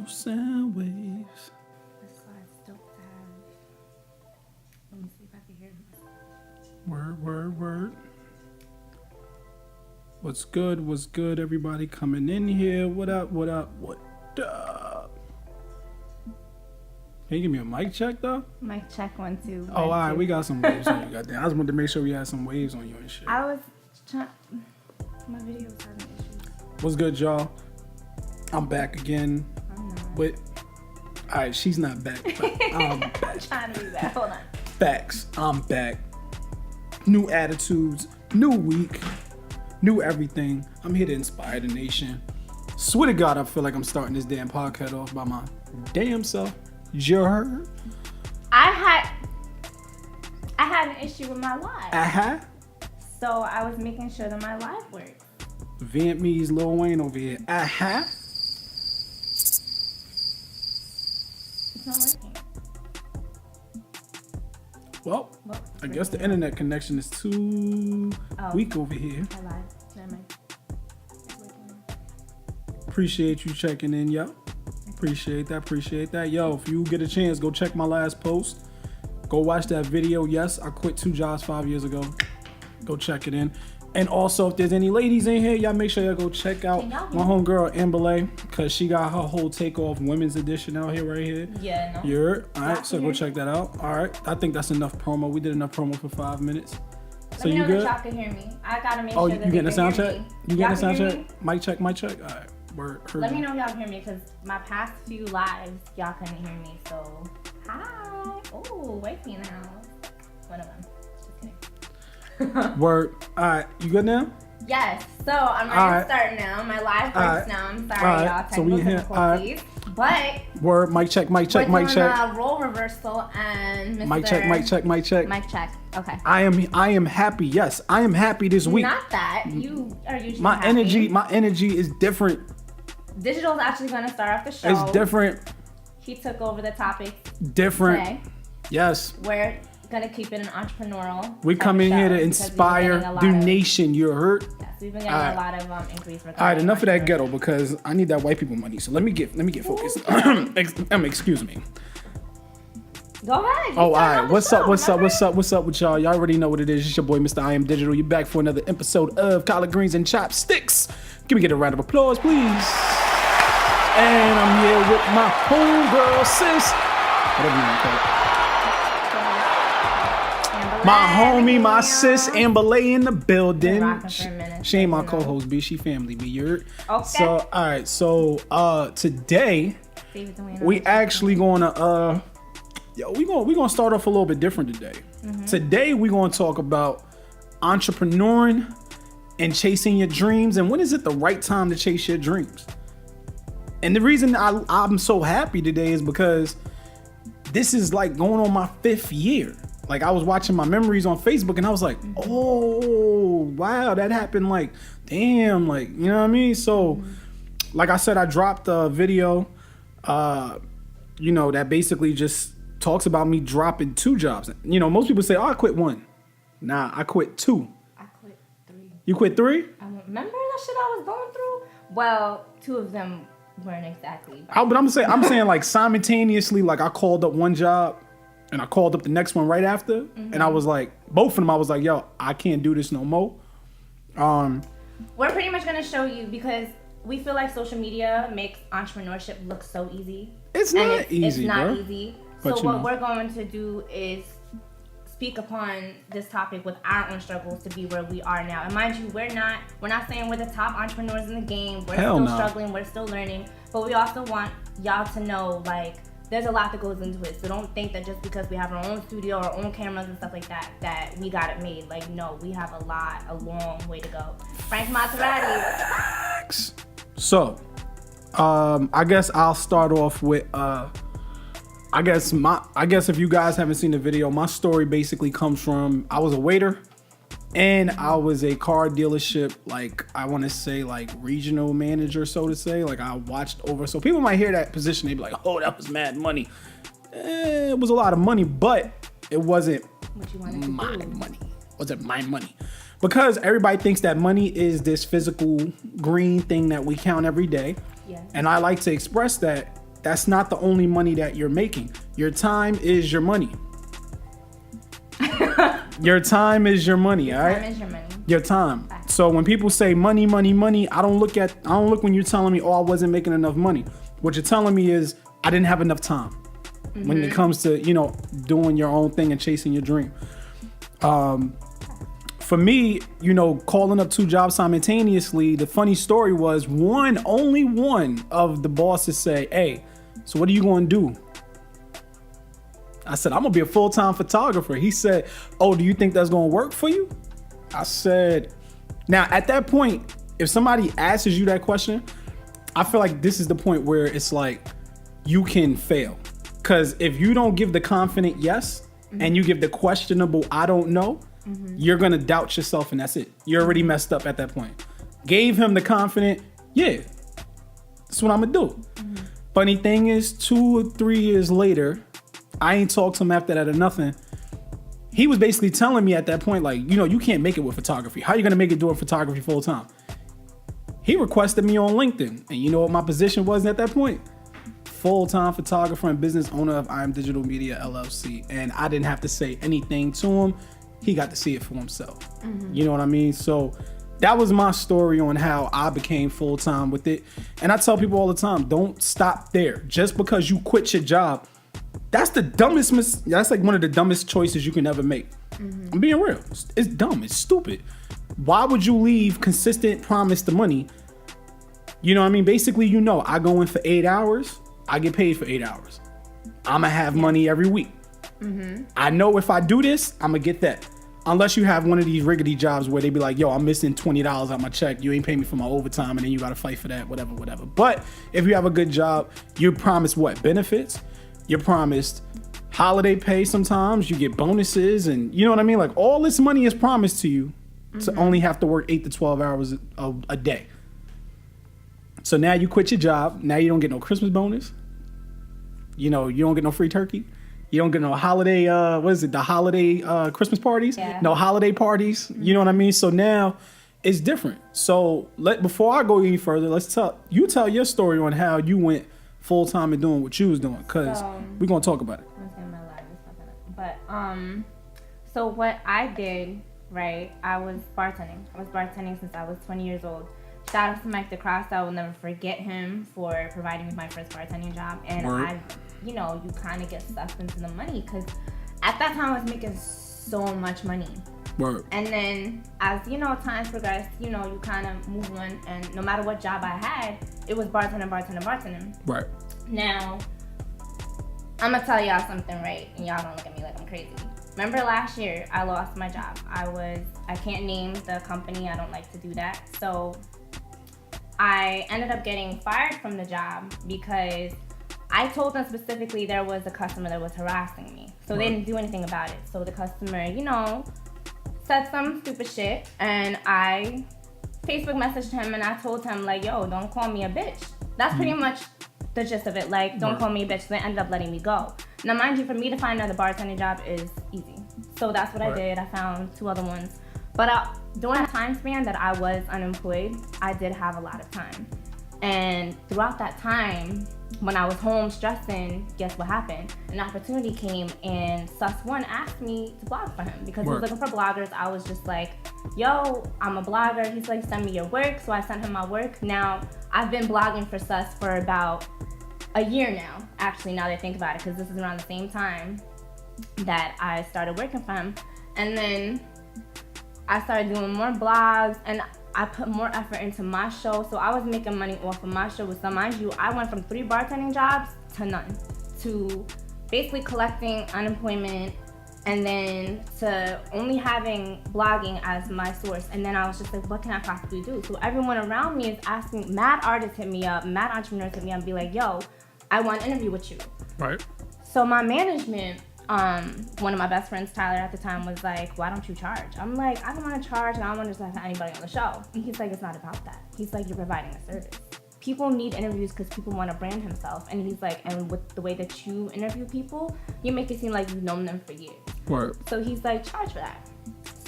no sound waves. This side still have. Let me see if I can hear this. Word. What's good, everybody coming in here? What up? Can you give me a mic check, though? Mic check 1 2. Oh, all right, we got some waves on you. Goddamn. I just wanted to make sure we had some waves on you and shit. I was trying. My video was having issues. What's good, y'all? I'm back again. I'm not. With... All right, she's not back, but I'm back. I'm trying to do that. Hold on. Facts. I'm back. New attitudes, new week, new everything. I'm here to inspire the nation. Swear to God, I feel like I'm starting this damn podcast off by my damn self. You heard? I had an issue with my live. Uh-huh. So I was making sure that my live worked. Vietnamese Lil Wayne over here. Uh-huh. It's not working. Well, I guess the internet connection is too weak over here. I lied. Never mind. It's working. Appreciate you checking in, yo. Appreciate that. Yo, if you get a chance, go check my last post. Go watch that video. Yes, I quit 2 jobs 5 years ago. Go check it in. And also, if there's any ladies in here, y'all make sure y'all go check out my homegirl, Amberlay, because she got her whole takeoff women's edition out here right here. Yeah, no. You heard? All right, so go check that out. All right, I think that's enough promo. We did enough promo for 5 minutes. So you good? Y'all can hear me. I gotta make sure that you getting a sound check? You getting a sound check? Me? Mic check. All right. Let me know if y'all can hear me, because my past few lives, y'all couldn't hear me. So, hi. Oh, wifey in the house. One of them. Just kidding. Word. All right, you good now? Yes. So I'm ready to start now. My live works now. I'm sorry, y'all. Technical difficulties. But word. Mic check. Mic check. We're doing role reversal and Mr. Mic check. Mic check. Okay. I am happy. Yes, I am happy this week. Not that you are usually my happy. My energy is different. Digital's actually going to start off the show. It's different. He took over the topic. Different. Today. Yes. We're going to keep it an entrepreneurial. We come in here to inspire the nation. You heard? Yes, we've been getting a lot of inquiries. All right, enough of that ghetto, because I need that white people money. So let me get focused. Excuse me. Go ahead. Oh, all right. What's up with y'all? Y'all already know what it is. It's your boy, Mr. I Am Digital. You're back for another episode of Collardgreensandchopsticks. Give me a round of applause, please. And I'm here with my homegirl, sis. Whatever you want to call it. My homie, my sis, Amberlay in the building. She ain't my co-host, B. She family, B. You heard? Okay. So, all right. So, today, we actually gonna, we gonna start off a little bit different today. Mm-hmm. Today, we gonna talk about entrepreneuring and chasing your dreams, and when is it the right time to chase your dreams? And the reason I'm so happy today is because this is like going on my 5th year. Like, I was watching my memories on Facebook and I was like, oh, wow, that happened. Like, damn, like, you know what I mean? So, like I said, I dropped a video, that basically just talks about me dropping 2 jobs. You know, most people say, oh, I quit 1. Nah, I quit 2. I quit 3. You quit 3? I remember that shit I was going through? Well, 2 of them weren't exactly. But I'm saying like simultaneously, like I called up 1 job and I called up the next one right after. Mm-hmm. And I was like, both of them, I was like, yo, I can't do this no more. We're pretty much going to show you, because we feel like social media makes entrepreneurship look so easy. It's not easy, It's not bro. easy. But so what we're going to do is speak upon this topic with our own struggles to be where we are now. And mind you, we're not saying we're the top entrepreneurs in the game. We're still struggling, we're still learning, but we also want y'all to know, like, there's a lot that goes into it. So don't think that just because we have our own studio, our own cameras and stuff like that, that we got it made. Like, no, we have a long way to go. Frank Maserati. So, I guess I'll start off with, I guess if you guys haven't seen the video, my story basically comes from, I was a waiter and I was a car dealership, like, I want to say like regional manager, so to say. Like, I watched over, so people might hear that position, they be like, oh, that was mad money. It was a lot of money, but it wasn't my money. Wasn't my money. Because everybody thinks that money is this physical green thing that we count every day. Yes. And I like to express that that's not the only money that you're making. Your time is your money. Your time is your money, all right? Time is your money. Your time. So when people say money, money, money, I don't look when you're telling me, oh, I wasn't making enough money. What you're telling me is I didn't have enough time when it comes to, doing your own thing and chasing your dream. For me, calling up 2 jobs simultaneously, the funny story was only one of the bosses say, hey, so what are you going to do? I said, I'm going to be a full-time photographer. He said, oh, do you think that's going to work for you? I said, now at that point, if somebody asks you that question, I feel like this is the point where it's like you can fail. Because if you don't give the confident yes and you give the questionable I don't know, you're going to doubt yourself and that's it. You're already messed up at that point. Gave him the confident, yeah, that's what I'm going to do. Funny thing is, 2 or 3 years later, I ain't talked to him after that or nothing. He was basically telling me at that point, like, you can't make it with photography. How are you going to make it doing photography full time? He requested me on LinkedIn. And you know what my position was at that point? Full-time photographer and business owner of I Am Digital Media LLC. And I didn't have to say anything to him. He got to see it for himself. You know what I mean? So that was my story on how I became full-time with it. And I tell people all the time, don't stop there. Just because you quit your job, that's like one of the dumbest choices you can ever make. I'm being real. It's dumb. It's stupid. Why would you leave consistent promise to money? You know what I mean? Basically, I go in for 8 hours. I get paid for 8 hours. I'm going to have money every week. I know if I do this, I'm going to get that. Unless you have one of these riggedy jobs where they be like, yo, I'm missing $20 out my check. You ain't paying me for my overtime. And then you got to fight for that, whatever. But if you have a good job, you're promised what? Benefits? You're promised holiday pay sometimes. You get bonuses. And you know what I mean? Like all this money is promised to you to only have to work 8 to 12 hours a day. So now you quit your job. Now you don't get no Christmas bonus. You don't get no free turkey. You don't get no holiday, the holiday Christmas parties? Yeah. No holiday parties. You know what I mean? So now it's different. So before I go any further, you tell your story on how you went full time and doing what you was doing, because we're going to talk about it. But, so what I did, right, I was bartending. I was bartending since I was 20 years old. Shout out to Mike DeCross. I will never forget him for providing me my first bartending job. And you kind of get sucked into the money because at that time I was making so much money. Word. And then as, time progressed, you kind of move on. And no matter what job I had, it was bartending. Right. Now, I'm going to tell y'all something, right? And y'all don't look at me like I'm crazy. Remember last year, I lost my job. I can't name the company. I don't like to do that. So I ended up getting fired from the job because I told them specifically there was a customer that was harassing me. So they didn't do anything about it. So the customer, said some stupid shit. And I Facebook messaged him and I told him, like, yo, don't call me a bitch. That's pretty much the gist of it. Like, don't call me a bitch. So they ended up letting me go. Now, mind you, for me to find another bartending job is easy. So that's what I did. I found 2 other ones. But during the time span that I was unemployed, I did have a lot of time. And throughout that time, when I was home stressing, guess what happened? An opportunity came and Sus1 asked me to blog for him because he was looking for bloggers. I was just like, yo, I'm a blogger. He's like, send me your work. So I sent him my work. Now, I've been blogging for Sus for about a year now, actually, now that I think about it, because this is around the same time that I started working for him. And then I started doing more blogs and I put more effort into my show. So I was making money off of my show. So mind you, I went from 3 bartending jobs to none, to basically collecting unemployment and then to only having blogging as my source. And then I was just like, what can I possibly do? So everyone around me is asking, mad artists hit me up, mad entrepreneurs hit me up and be like, yo, I want to interview with you. Right. So my management, one of my best friends, Tyler, at the time was like, why don't you charge? I'm like, I don't want to charge and I don't want to just have anybody on the show. And he's like, it's not about that. He's like, you're providing a service. People need interviews because people want to brand himself. And he's like, and with the way that you interview people, you make it seem like you've known them for years. Right. So he's like, charge for that.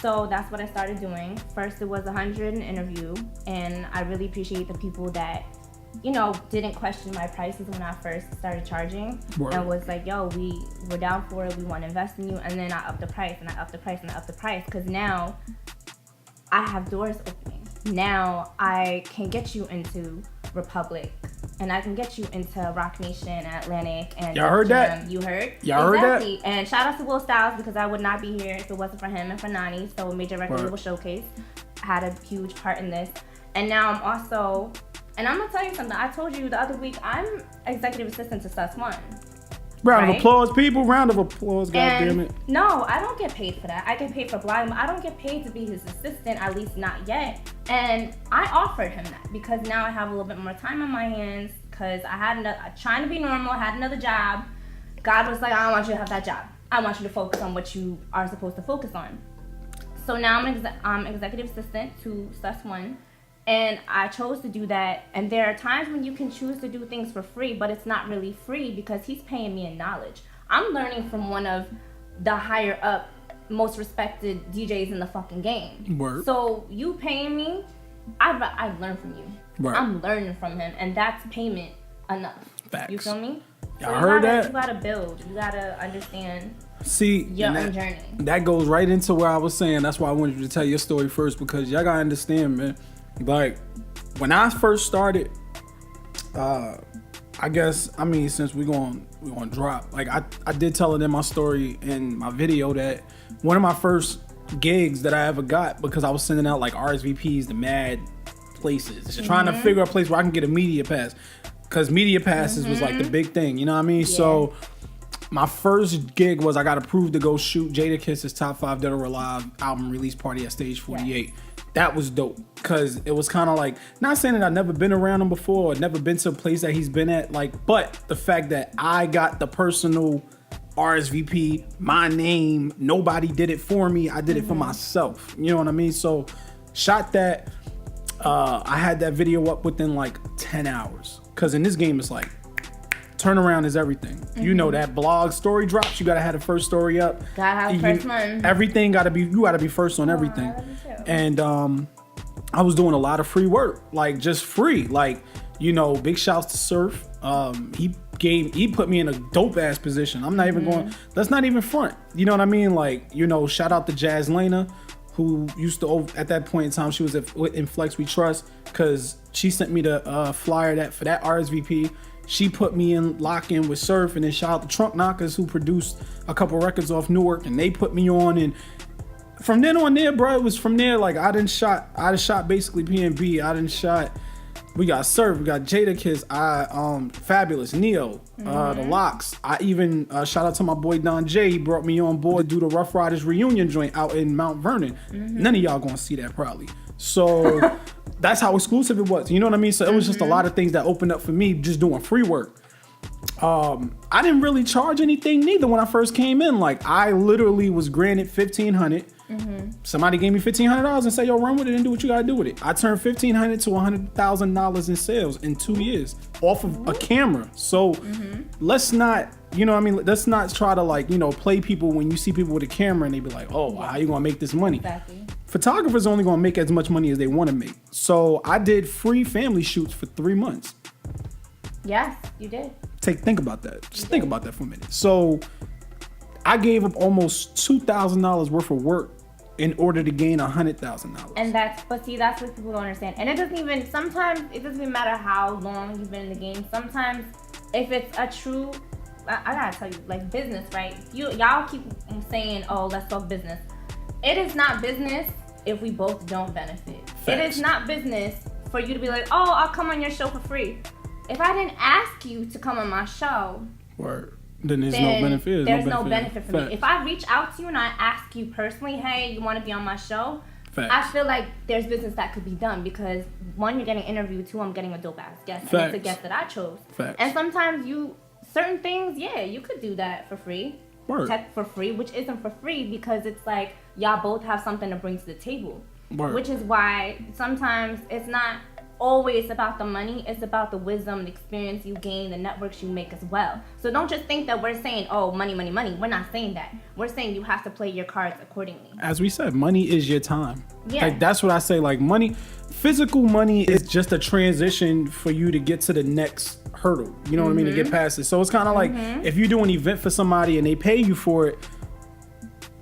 So that's what I started doing. First, it was $100 an interview. And I really appreciate the people that didn't question my prices when I first started charging. Word. And was like, yo, we're down for it. We want to invest in you. And then I upped the price and I upped the price and I upped the price. Because now I have doors opening. Now I can get you into Republic. And I can get you into Rock Nation, Atlantic, and y'all heard that? You heard? Y'all exactly. heard that? And shout out to Will Styles, because I would not be here if it wasn't for him and for Nani. So Major Record Label Showcase had a huge part in this. And now I'm also, and I'm gonna tell you something. I told you the other week, I'm executive assistant to Sus One. Round of applause, people. Round of applause, goddammit. No, I don't get paid for that. I get paid for blogging. I don't get paid to be his assistant, at least not yet. And I offered him that because now I have a little bit more time on my hands, because I had trying to be normal, had another job. God was like, I don't want you to have that job. I want you to focus on what you are supposed to focus on. So now I'm executive assistant to Sus One. And I chose to do that. And there are times when you can choose to do things for free, but it's not really free because he's paying me in knowledge. I'm learning from one of the higher up, most respected DJs in the fucking game. Word. So you paying me, I've learned from you. Right. I'm learning from him, and that's payment enough. Facts. You feel me? Y'all heard that? You gotta build. You gotta understand. See, your own journey. That goes right into where I was saying. That's why I wanted you to tell your story first, because y'all gotta understand, man. Like, when I first started, since we're gonna drop, like I did tell it in my story in my video that one of my first gigs that I ever got, because I was sending out like RSVPs to mad places, just trying to figure out a place where I can get a media pass, because media passes was like the big thing, you know what I mean? Yeah. So my first gig was I got approved to go shoot Jadakiss's Top 5 Dead or Alive album release party at Stage 48. Yeah. That was dope, because it was kind of like, not saying that I've never been around him before or never been to a place that he's been at, like, but the fact that I got the personal RSVP, my name, nobody did it for me, I did it for myself, you know what I mean? So shot that, I had that video up within like 10 hours, because in this game it's like, turnaround is everything. You know that blog story drops, you gotta have the first story up. Gotta have first one. Everything gotta be first on everything. And I was doing a lot of free work, like just free. Like, big shouts to Surf. He put me in a dope ass position. I'm not even going, let's not even front. You know what I mean? Like, shout out to Jazz Lena, who used to, at that point in time, she was in Flex We Trust, because she sent me the flyer for that RSVP. She put me in lock-in with Surf, and then shout out to Trunk Knockers, who produced a couple records off Newark, and they put me on. And from then on there, bro, it was from there, like I done shot basically P&B. We got Surf, we got Jadakiss, Fabulous, Neo, the Locks. I even shout out to my boy Don J. He brought me on board to do the Rough Riders reunion joint out in Mount Vernon. None of y'all gonna see that probably. So that's how exclusive it was. You know what I mean? So it was just a lot of things that opened up for me just doing free work. I didn't really charge anything neither when I first came in. Like, I literally was granted $1,500. Somebody gave me $1,500 and said, yo, run with it and do what you gotta do with it. I turned $1,500 to $100,000 in sales in 2 years off of a camera. So let's not, let's not try to play people when you see people with a camera and they be like, oh, how you gonna make this money? Exactly. Photographers only gonna make as much money as they want to make. So I did free family shoots for 3 months. Yes, you did. Think about that. Just think about that for a minute. So I gave up almost $2,000 worth of work in order to gain $100,000. And that's what people don't understand. And sometimes it doesn't even matter how long you've been in the game. Sometimes if it's a true, I gotta tell you, like business, right? Y'all keep saying, oh, let's talk business. It is not business if we both don't benefit. Facts. It is not business for you to be like, oh, I'll come on your show for free. If I didn't ask you to come on my show, then there's no benefit. There's no benefit for me. If I reach out to you and I ask you personally, hey, you want to be on my show? Facts. I feel like there's business that could be done, because one, you're getting interviewed, two, I'm getting a dope ass guest. Facts. And it's a guest that I chose. Facts. And sometimes certain things, you could do that for free. Tech for free, which isn't for free, because it's like y'all both have something to bring to the table. Which is why sometimes it's not always about the money. It's about the wisdom, the experience you gain, the networks you make as well. So don't just think that we're saying, oh, money, money, money. We're not saying that. We're saying you have to play your cards accordingly. As we said, money is your time. Yeah. Like, that's what I say. Like, money, physical money is just a transition for you to get to the next hurdle. You know what I mean? To get past it. So it's kind of like if you do an event for somebody and they pay you for it,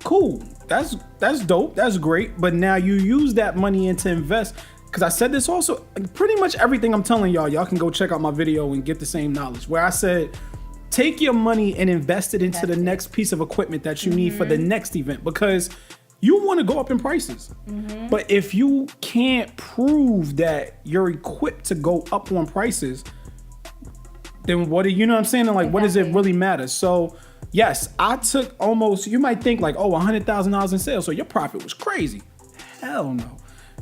cool. That's dope. That's great. But now you use that money into invest. Because I said this also, pretty much everything I'm telling y'all can go check out my video and get the same knowledge. Where I said, take your money and invest it into the next piece of equipment that you need for the next event. Because you want to go up in prices. But if you can't prove that you're equipped to go up on prices, then what do you know what I'm saying? And like, what does it really matter? So yes, I took almost, you might think like, oh, $100,000 in sales. So your profit was crazy. Hell no.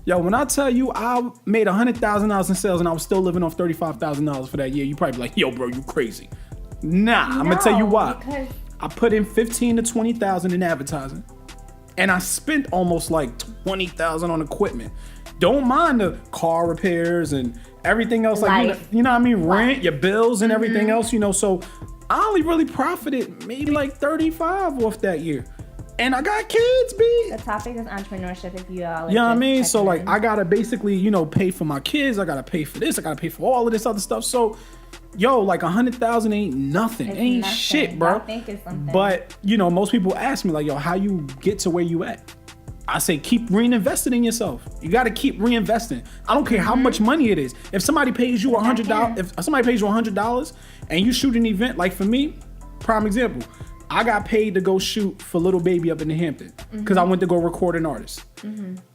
Yo, when I tell you I made $100,000 in sales and I was still living off $35,000 for that year, you probably be like, yo, bro, you crazy. Nah, I'm gonna tell you why. Because I put in $15,000 to $20,000 in advertising, and I spent almost like $20,000 on equipment. Don't mind the car repairs and everything else, like you know what I mean, rent, your bills, and everything else. You know, so I only really profited maybe like 35 off that year. And I got kids, B. The topic is entrepreneurship. If you all, you know what I mean? So like, I gotta basically, you know, pay for my kids. I gotta pay for this. I gotta pay for all of this other stuff. So, yo, like $100,000 ain't nothing. Ain't nothing. Shit, bro. I think it's something. But you know, most people ask me like, yo, how you get to where you at? I say, keep reinvesting in yourself. You gotta keep reinvesting. I don't care how much money it is. If somebody pays you $100, if somebody pays you $100 and you shoot an event, like for me, prime example. I got paid to go shoot for Little Baby up in the Hampton because I went to go record an artist.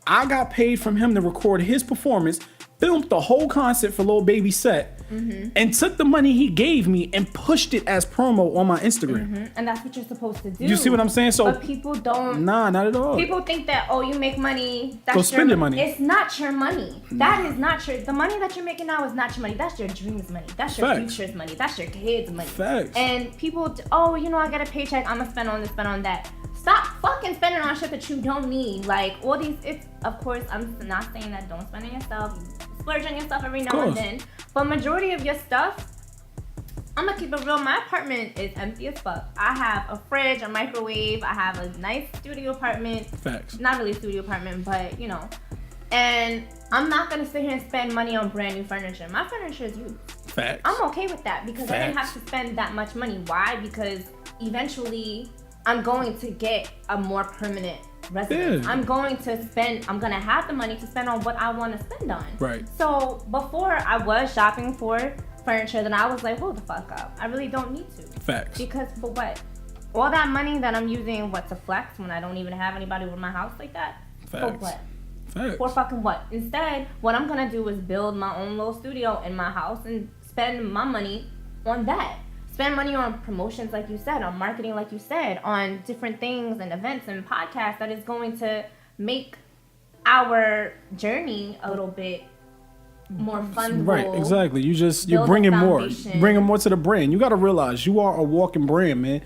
I got paid from him to record his performance, filmed the whole concert for Little Baby set, and took the money he gave me and pushed it as promo on my Instagram. And that's what you're supposed to do. You see what I'm saying? So, but people don't. Nah, not at all. People think that, oh, you make money. That's go spend your money. It's not your money. That is not your. The money that you're making now is not your money. That's your dreams money. That's your future's money. That's your kids' money. Facts. And people, oh, you know, I get a paycheck. I'm gonna spend on this, spend on that. Stop fucking spending on shit that you don't need. Like all these. It's of course, I'm not saying that don't spend on yourself. Splurge on yourself every now and then. But majority of your stuff, I'm gonna keep it real. My apartment is empty as fuck. I have a fridge, a microwave. I have a nice studio apartment. Facts. Not really a studio apartment, but you know. And I'm not gonna sit here and spend money on brand new furniture. My furniture is used. Facts. I'm okay with that because I didn't have to spend that much money. Why? Because eventually I'm going to get a more permanent residence. I'm going to have the money to spend on what I want to spend on. Right. So before I was shopping for furniture, then I was like, hold the fuck up. I really don't need to. Facts. Because for what? All that money that I'm using, to flex when I don't even have anybody with my house like that? Facts. For what? Facts. For fucking what? Instead, what I'm going to do is build my own little studio in my house and spend my money on that. Spend money on promotions, like you said, on marketing, like you said, on different things and events and podcasts that is going to make our journey a little bit more fun. Right, exactly. You're bringing more to the brand. You got to realize you are a walking brand, man.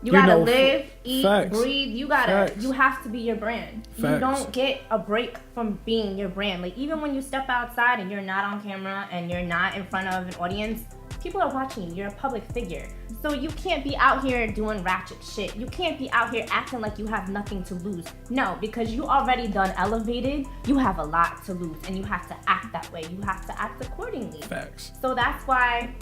You gotta live, eat, breathe. You have to be your brand. Facts. You don't get a break from being your brand. Like even when you step outside and you're not on camera and you're not in front of an audience, people are watching you. You're a public figure. So you can't be out here doing ratchet shit. You can't be out here acting like you have nothing to lose. No, because you already done elevated. You have a lot to lose and you have to act that way. You have to act accordingly. Facts. So that's why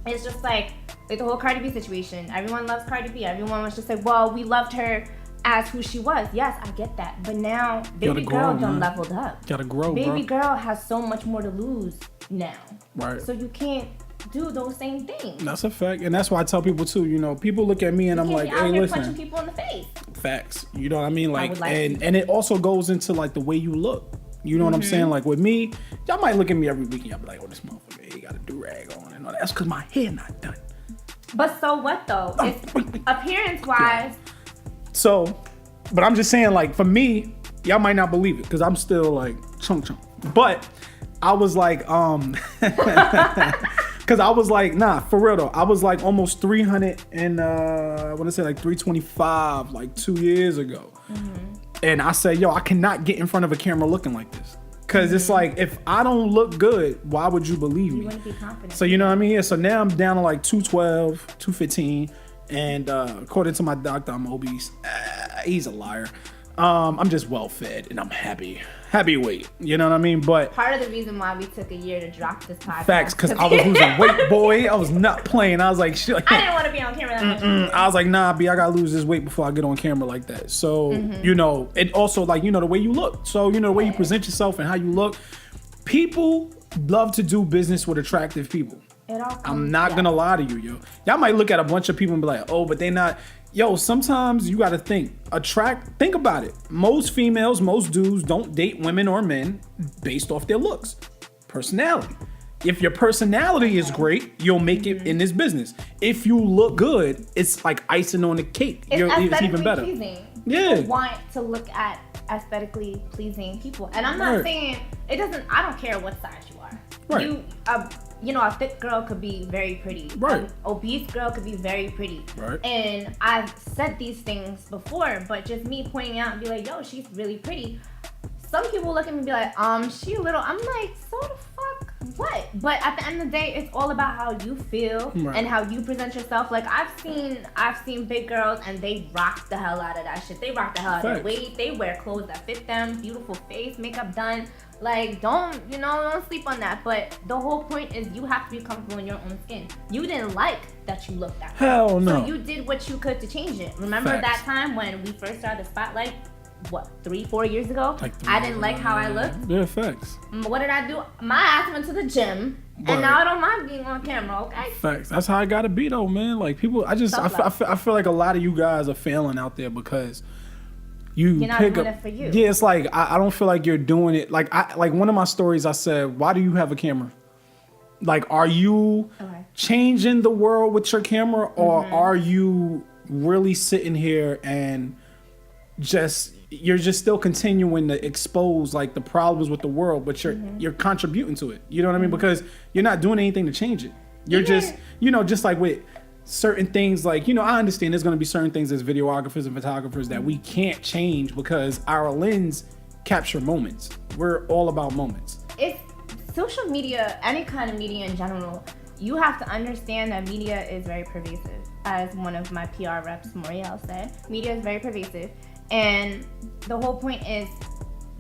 it's just like the whole Cardi B situation. Everyone loves Cardi B. Everyone was just like, well, we loved her as who she was. Yes, I get that. But now, baby girl done leveled up. Gotta grow, baby girl has so much more to lose now. Right. So you can't do those same things. That's a fact. And that's why I tell people too, you know, people look at me and I'm like, hey, listen. Punching people in the face. Facts. You know what I mean? Like and it also goes into like the way you look. You know what I'm saying? Like with me, y'all might look at me every week and y'all be like, oh, this motherfucker, he got a do-rag on and all that. That's because my hair not done. But so what though? It's appearance-wise. So, but I'm just saying, like, for me, y'all might not believe it because I'm still like chunk. But I was like, because I was like, nah, for real though. I was like almost 300 and I want to say like 325 like 2 years ago. And I said, yo, I cannot get in front of a camera looking like this. Because it's like, if I don't look good, why would you believe me? You wouldn't be confident. So you know what I mean? Yeah, so now I'm down to like 212, 215. And according to my doctor, I'm obese. He's a liar. I'm just well fed and I'm happy weight. You know what I mean? But part of the reason why we took a year to drop this podcast. Facts, because I was losing weight, boy. I was not playing. I was like, shit. I didn't want to be on camera that much. I was like, nah, B, I gotta lose this weight before I get on camera like that. So, you know, it also like, you know, the way you look. So, you know, the way you present yourself and how you look. People love to do business with attractive people. I'm not gonna lie to you, yo. Y'all might look at a bunch of people and be like, oh, but they not. Yo, sometimes you gotta think about it. Most females, most dudes don't date women or men based off their looks. Personality. If your personality is great, you'll make it in this business. If you look good, it's like icing on the cake. It's even better. Pleasing. Yeah. People want to look at aesthetically pleasing people. And I'm not saying, I don't care what size you are. Right. You know, a fit girl could be very pretty. Right. An obese girl could be very pretty. Right. And I've said these things before, but just me pointing out and be like, yo, she's really pretty. Some people look at me and be like, she a little. I'm like, so the fuck what? But at the end of the day, it's all about how you feel and how you present yourself. Like I've seen big girls and they rock the hell out of that shit. They rock the hell out of their weight. They wear clothes that fit them. Beautiful face, makeup done. Like, don't sleep on that. But the whole point is you have to be comfortable in your own skin. You didn't like that you looked that way. Hell no. So you did what you could to change it. Remember that time when we first started the Spotlight? What, 3-4 years ago? I didn't like how I looked. Yeah, facts. What did I do? My ass went to the gym, and now I don't mind being on camera. Okay. Facts. That's how I gotta be though, man. Like people, I feel like a lot of you guys are failing out there because you're not doing it for you. Yeah, it's like I don't feel like you're doing it. Like one of my stories, I said, why do you have a camera? Like, are you changing the world with your camera, or are you really sitting here and you're just still continuing to expose like the problems with the world, but you're contributing to it. You know what I mean? Because you're not doing anything to change it. You're just like with certain things, like, I understand there's going to be certain things as videographers and photographers that we can't change because our lens capture moments. We're all about moments. It's social media, any kind of media in general. You have to understand that media is very pervasive. As one of my PR reps, Moriel, said, media is very pervasive. And the whole point is,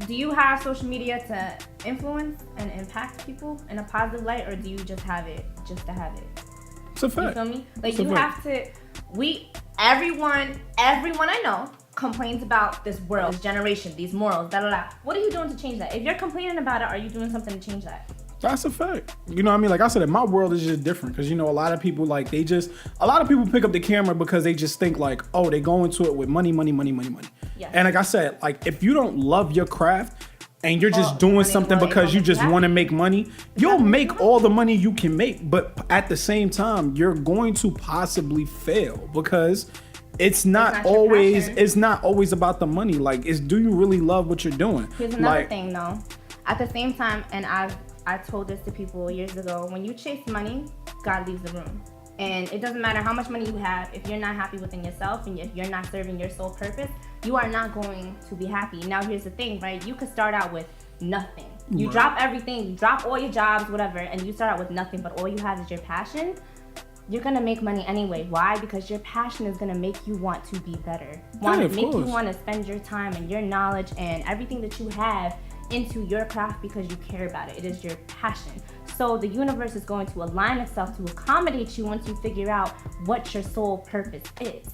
do you have social media to influence and impact people in a positive light, or do you just have it just to have it? It's a fact. You feel me? Like, you have to, everyone I know complains about this world, this generation, these morals, da da da. What are you doing to change that? If you're complaining about it, are you doing something to change that? That's a fact. You know what I mean? Like I said, my world is just different because, a lot of people a lot of people pick up the camera because they just think like, oh, they go into it with money. Yes. And like I said, like if you don't love your craft and you're just doing something because you just want to make money, you'll make all the money you can make. But at the same time, you're going to possibly fail because it's not always about the money. Like, do you really love what you're doing? Here's another thing though. At the same time, and I told this to people years ago, when you chase money, God leaves the room. And it doesn't matter how much money you have, if you're not happy within yourself and if you're not serving your sole purpose, you are not going to be happy. Now here's the thing, right? You could start out with nothing. You drop everything, you drop all your jobs, whatever, and you start out with nothing, but all you have is your passion. You're gonna make money anyway. Why? Because your passion is gonna make you want to be better. You want to spend your time and your knowledge and everything that you have into your craft because you care about it. It is your passion. So the universe is going to align itself to accommodate you once you figure out what your sole purpose is.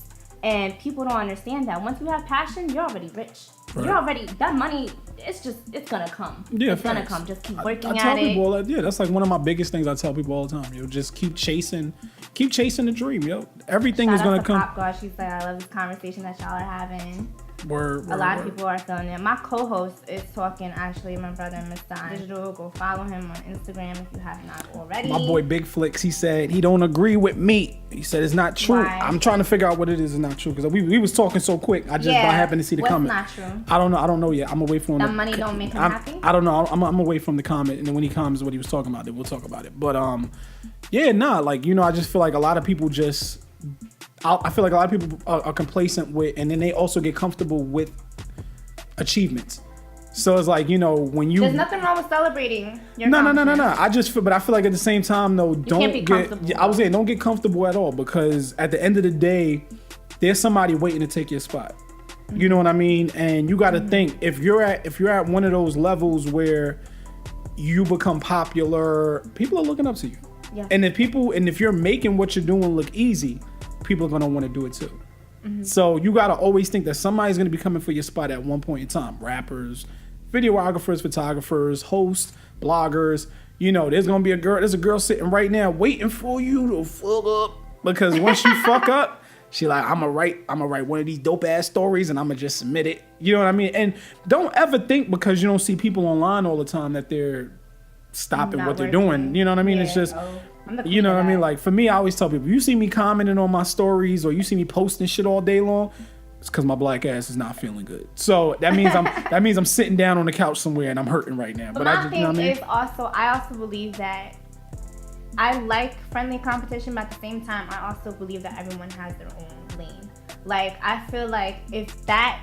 And people don't understand that. Once you have passion, you're already rich. Right. You're already, that money, it's gonna come. Yeah, it's gonna come. Just keep working at it. I tell people all that, that's like one of my biggest things I tell people all the time. Just keep chasing the dream, yo. Everything is gonna come. Pop girl, she's like, I love this conversation that y'all are having. Word, a lot of people are feeling it. My co-host is talking, actually, my brother, Mr. Digital. Go follow him on Instagram if you have not already. My boy Big Flicks, he said he don't agree with me. He said it's not true. Why? I'm trying to figure out what it is not true because we was talking so quick. I happened to see the comment. What's not true? I don't know yet. I'm away from that money don't make him happy? I don't know. I'm away from the comment, and then when he comes what he was talking about, then we'll talk about it. But I just feel like a lot of people I feel like a lot of people are complacent with, and then they also get comfortable with achievements. So it's like, you know, when you... There's nothing wrong with celebrating your No. But I feel like at the same time, though, don't get comfortable at all, because at the end of the day, there's somebody waiting to take your spot. You know what I mean? And you got to think, if you're at one of those levels where you become popular, people are looking up to you. Yeah. And if you're making what you're doing look easy, people are going to want to do it too. Mm-hmm. So you got to always think that somebody's going to be coming for your spot at one point in time. Rappers, videographers, photographers, hosts, bloggers. You know, there's a girl sitting right now waiting for you to fuck up, because once you fuck up, she like, I'm gonna write one of these dope ass stories and I'm gonna just submit it. You know what I mean? And don't ever think because you don't see people online all the time that they're stopping what they're doing. You know what I mean? Yeah. It's just, you know what I mean? Like for me, I always tell people, you see me commenting on my stories or you see me posting shit all day long, it's because my black ass is not feeling good. So that means I'm sitting down on the couch somewhere and I'm hurting right now. But I also believe that I like friendly competition, but at the same time, I also believe that everyone has their own lane. Like, I feel like if that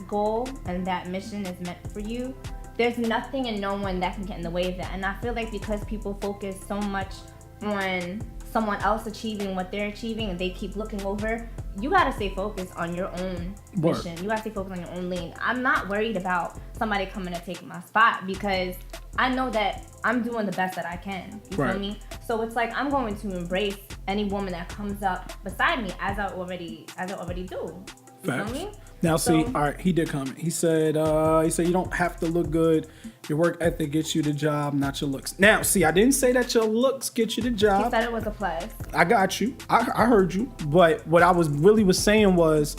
goal and that mission is meant for you, there's nothing and no one that can get in the way of that. And I feel like because people focus so much on someone else achieving what they're achieving and they keep looking over, you gotta stay focused on your own mission. You gotta stay focused on your own lane. I'm not worried about somebody coming to take my spot because I know that I'm doing the best that I can. You feel me? So it's like I'm going to embrace any woman that comes up beside me as I already do. You feel me? Now, see, all right, he did comment. He said you don't have to look good. Your work ethic gets you the job, not your looks. Now, see, I didn't say that your looks get you the job. He said it was a plus. I got you. I heard you. But what I was saying was,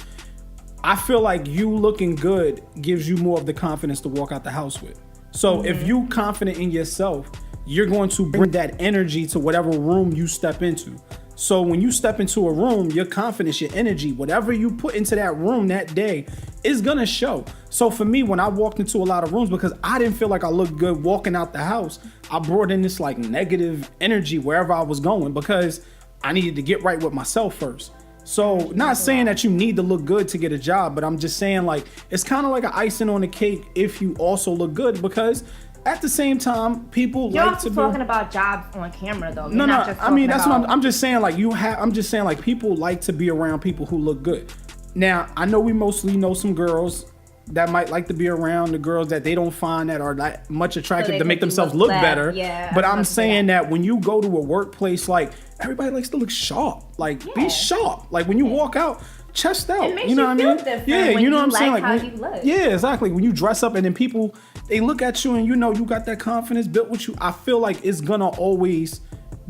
I feel like you looking good gives you more of the confidence to walk out the house with. So if you confident in yourself, you're going to bring that energy to whatever room you step into. So when you step into a room, your confidence, your energy, whatever you put into that room that day is going to show. So for me, when I walked into a lot of rooms, because I didn't feel like I looked good walking out the house, I brought in this like negative energy wherever I was going because I needed to get right with myself first. So not saying that you need to look good to get a job, but I'm just saying like, it's kind of like an icing on the cake if you also look good, because at the same time, people You're like to be talking about jobs on camera though. No. I mean, that's what I'm just saying. Like I'm just saying like people like to be around people who look good. Now, I know we mostly know some girls that might like to be around the girls that they don't find that are that much attractive to make themselves look better. Yeah, but I'm saying that when you go to a workplace, like everybody likes to look sharp. Like be sharp. Like when you walk out, chest out. It makes you know what I mean? Yeah, you know what I'm saying? Like how you look. Yeah, exactly. When you dress up and then people they look at you and you know you got that confidence built with you. I feel like it's gonna always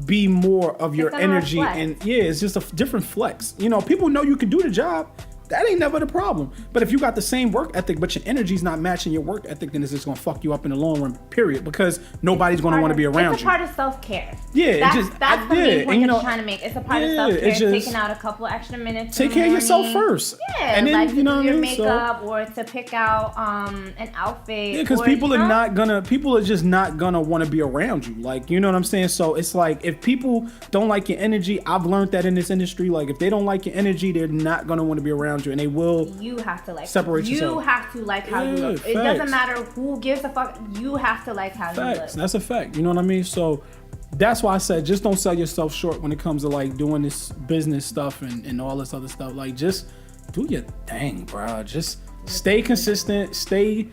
be more of your energy, and it's just a different flex. You know, people know you can do the job. That ain't never the problem. But if you got the same work ethic, but your energy's not matching your work ethic, then it's just gonna fuck you up in the long run, period. Because nobody's gonna want to be around you. It's a part of self-care. Yeah, that's the main point that you're trying to make. It's a part of self-care, taking out a couple extra minutes. Take care of yourself first. Yeah, and then like you know your makeup or to pick out an outfit. Yeah, because people are just not gonna want to be around you. Like, you know what I'm saying? So it's like if people don't like your energy, I've learned that in this industry. Like if they don't like your energy, they're not gonna want to be around you, and they will. You have to like separate yourself. You have to like how you look. It doesn't matter who gives a fuck. You have to like how you look. That's a fact. You know what I mean? So that's why I said just don't sell yourself short when it comes to like doing this business stuff and all this other stuff. Like just do your thing, bro. Just stay consistent. Stay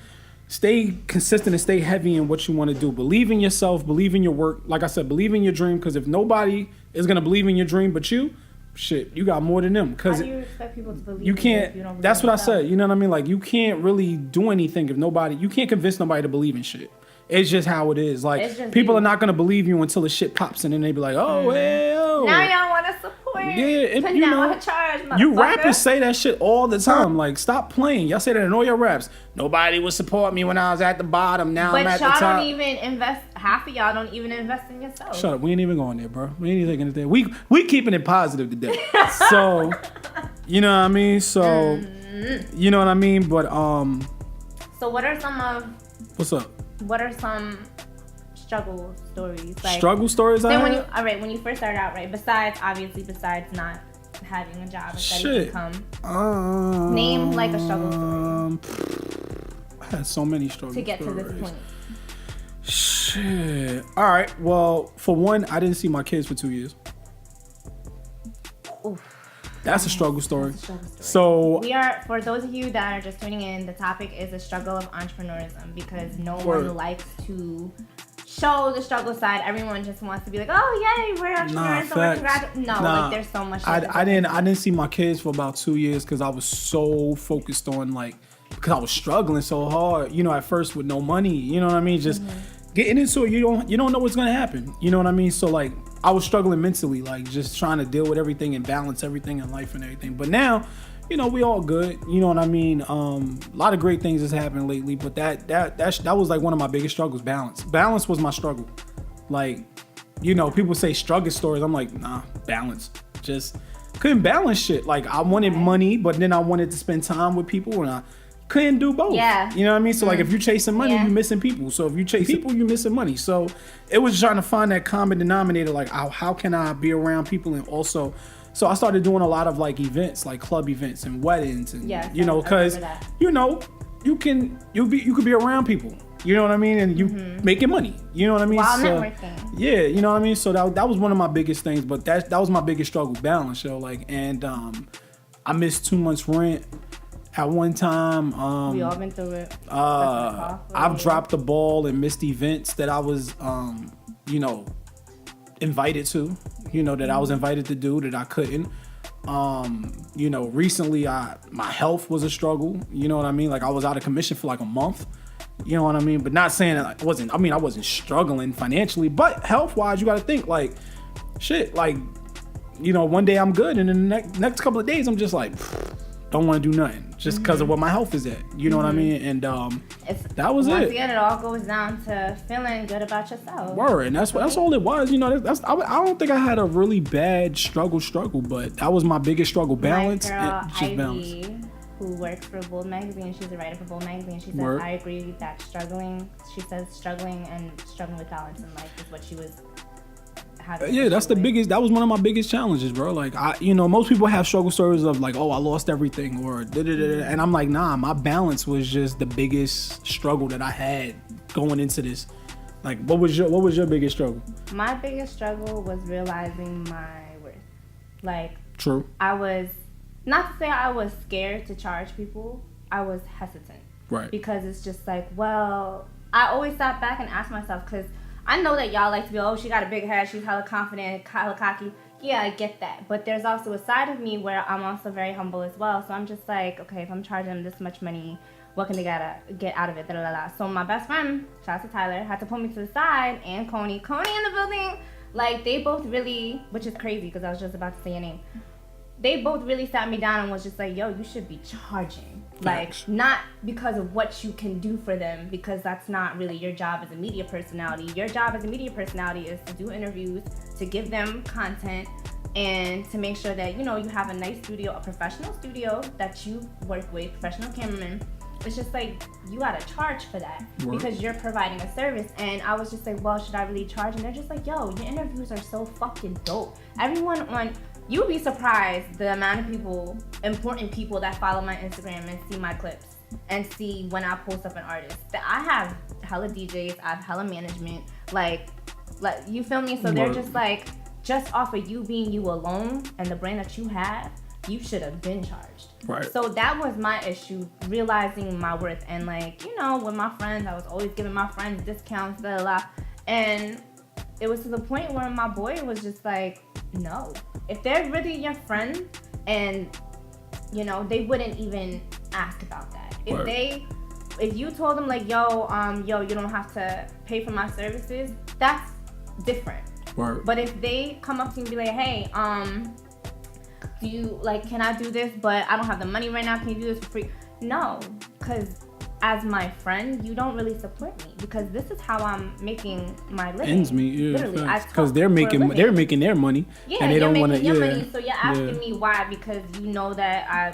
consistent and stay heavy in what you want to do. Believe in yourself. Believe in your work. Like I said, believe in your dream. Because if nobody is gonna believe in your dream but you. Shit, you got more than them. Because how do you expect people to believe you can't. If you don't believe that's what yourself? I said. You know what I mean? Like you can't really do anything if nobody. You can't convince nobody to believe in shit. It's just how it is. Like people are not gonna believe you until the shit pops in, and they be like, "Oh, well." Now y'all want to support? Yeah, you know, charge, you rappers say that shit all the time. Like, stop playing. Y'all say that in all your raps. Nobody would support me when I was at the bottom. Now I'm at the top. But y'all don't even invest. Half of y'all don't even invest in yourself. Shut up. We ain't even going there, bro. We ain't even taking it there. We keeping it positive today. So, you know what I mean. So, you know what I mean. But So what are some of? What's up? What are some struggle stories? Like, struggle stories? When you first started out, right? Besides not having a job and steady income. Name like a struggle story. I had so many struggle to get stories. to this point. Shit. All right. Well, for one, I didn't see my kids for 2 years. Oof. That's a struggle story. That's a struggle story. So we are, for those of you that are just tuning in, the topic is the struggle of entrepreneurism, because no one likes to show the struggle side. Everyone just wants to be like, oh yay, we're entrepreneurs, so we're like there's so much. I didn't see my kids for about 2 years because I was so focused on because I was struggling so hard, at first with no money, you know what I mean? Just getting into it, you don't know what's gonna happen, you know what I mean? So I was struggling mentally, just trying to deal with everything and balance everything in life and everything. But now, we all good, you know what I mean? A lot of great things has happened lately, but that was one of my biggest struggles. Balance was my struggle. People say struggle stories. I'm like, nah, balance. Just couldn't balance shit. I wanted money, but then I wanted to spend time with people, and I couldn't do both. Yeah. You know what I mean? So if you're chasing money, you're missing people. So if you chase people, you're missing money. So it was trying to find that common denominator. How can I be around people and also. So I started doing a lot of events, club events and weddings, and because you could be around people. You know what I mean? And you making money. You know what I mean? While networking. Yeah, you know what I mean? So that was one of my biggest things, but that was my biggest struggle, balance, and I missed 2 months rent at one time. We all been through it. I've dropped the ball and missed events that I was invited to, that I was invited to do that I couldn't. Recently my health was a struggle, you know what I mean? I was out of commission for a month. You know what I mean? But not saying that I wasn't struggling financially, but health-wise, you got to think one day I'm good, and then the next couple of days I'm just don't want to do nothing just because of what my health is at. You know what I mean? And that was once it. Again, it all goes down to feeling good about yourself. Word, and that's all it was. I don't think I had a really bad struggle, but that was my biggest struggle. Balance, my girl, and just Ivy, balance. Who works for Bold Magazine, she's a writer for Bold Magazine. She says, Word. I agree that struggling with balance in life is what she was having. Yeah, that's the biggest. That was one of my biggest challenges, bro. Most people have struggle stories of oh, I lost everything or and I'm like, nah, my balance was just the biggest struggle that I had going into this. What was your biggest struggle? My biggest struggle was realizing my worth. True. I was, not to say I was scared to charge people, I was hesitant. Right. Because it's just I always sat back and asked myself, because I know that y'all like to be, she got a big head, she's hella confident, hella cocky. Yeah, I get that. But there's also a side of me where I'm also very humble as well. So I'm just okay, if I'm charging them this much money, what can they get out of it? So my best friend, shout out to Tyler, had to pull me to the side, and Coney in the building. They both really, which is crazy because I was just about to say your name. They both really sat me down and was just yo, you should be charging. Not because of what you can do for them, because that's not really your job as a media personality. Your job as a media personality is to do interviews, to give them content, and to make sure that, you have a nice studio, a professional studio that you work with, professional cameramen. It's just you gotta charge for that because you're providing a service. And I was just well, should I really charge? And they're just yo, your interviews are so fucking dope. You'd be surprised the amount of people, important people that follow my Instagram and see my clips and see when I post up an artist. That I have hella DJs, I have hella management, you feel me? So they're just off of you being you alone and the brand that you have, you should have been charged. Right. So that was my issue, realizing my worth. And with my friends, I was always giving my friends discounts, blah, blah, blah. And it was to the point where my boy was just no. If they're really your friend and, they wouldn't even ask about that. If you told them yo, you don't have to pay for my services, that's different. Word. But if they come up to me and be hey, do you can I do this, but I don't have the money right now, can you do this for free? No, because as my friend, you don't really support me, because this is how I'm making my living. Ends meet, yeah. Literally, because they're making their money, and they don't want to. Money, so you're asking me why, because you know that I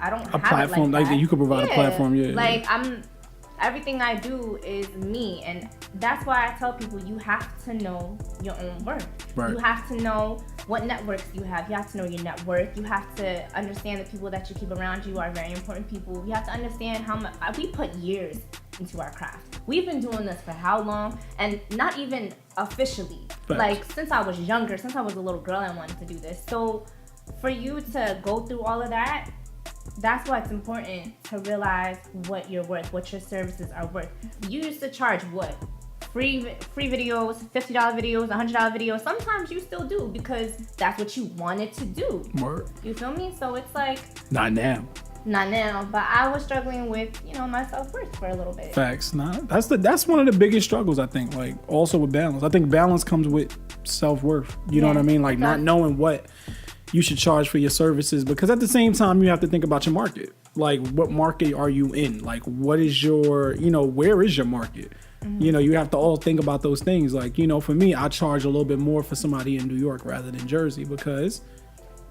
don't have a platform it like that. You could provide a platform. Yeah. everything I do is me, and that's why I tell people you have to know your own worth. Right. You have to know what networks you have. You have to know your net worth. You have to understand the people that you keep around you are very important people. You have to understand how much we put years into our craft. We've been doing this for how long? And not even officially. Thanks. Like since I was younger, since I was a little girl, I wanted to do this. So for you to go through all of that, that's why it's important to realize what you're worth, what your services are worth. You used to charge what? Free videos, $50 videos, $100 videos. Sometimes you still do because that's what you wanted to do. Word. You feel me? So it's like not now, but I was struggling with, my self-worth for a little bit. Facts. That's one of the biggest struggles, I think. Like also with balance. I think balance comes with self-worth. You know what I mean? Like not knowing what you should charge for your services, because at the same time you have to think about your market. Like what market are you in? Like what is your, where is your market? Mm-hmm. You have to all think about those things. Like, for me, I charge a little bit more for somebody in New York rather than Jersey because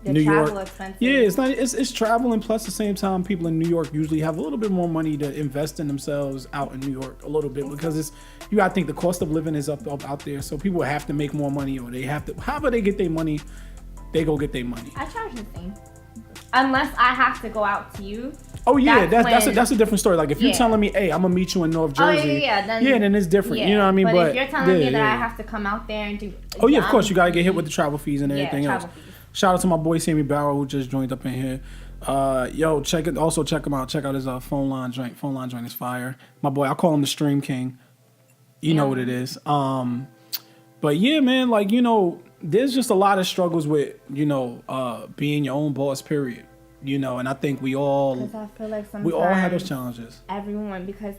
New York, expensive. Yeah, it's travel, and plus at the same time, people in New York usually have a little bit more money to invest in themselves out in New York a little bit because I think the cost of living is up out there, so people have to make more money, or they have to, however they get their money, they go get their money. I charge the same, unless I have to go out to you. Oh yeah, that's a different story. Like if you're telling me, hey, I'm gonna meet you in North Jersey, then it's different. You know what I mean? But if you're telling me that I have to come out there and do, of course you gotta get hit with the travel fees and everything else. Fees. Shout out to my boy Sammy Barrow who just joined up in here. Check it. Also check him out. Check out his phone line joint. Phone line joint is fire. My boy, I call him the Stream King. You know what it is. But yeah, man, like there's just a lot of struggles with being your own boss. Period. And I think we all. Because I feel like sometimes we all have those challenges. Everyone, because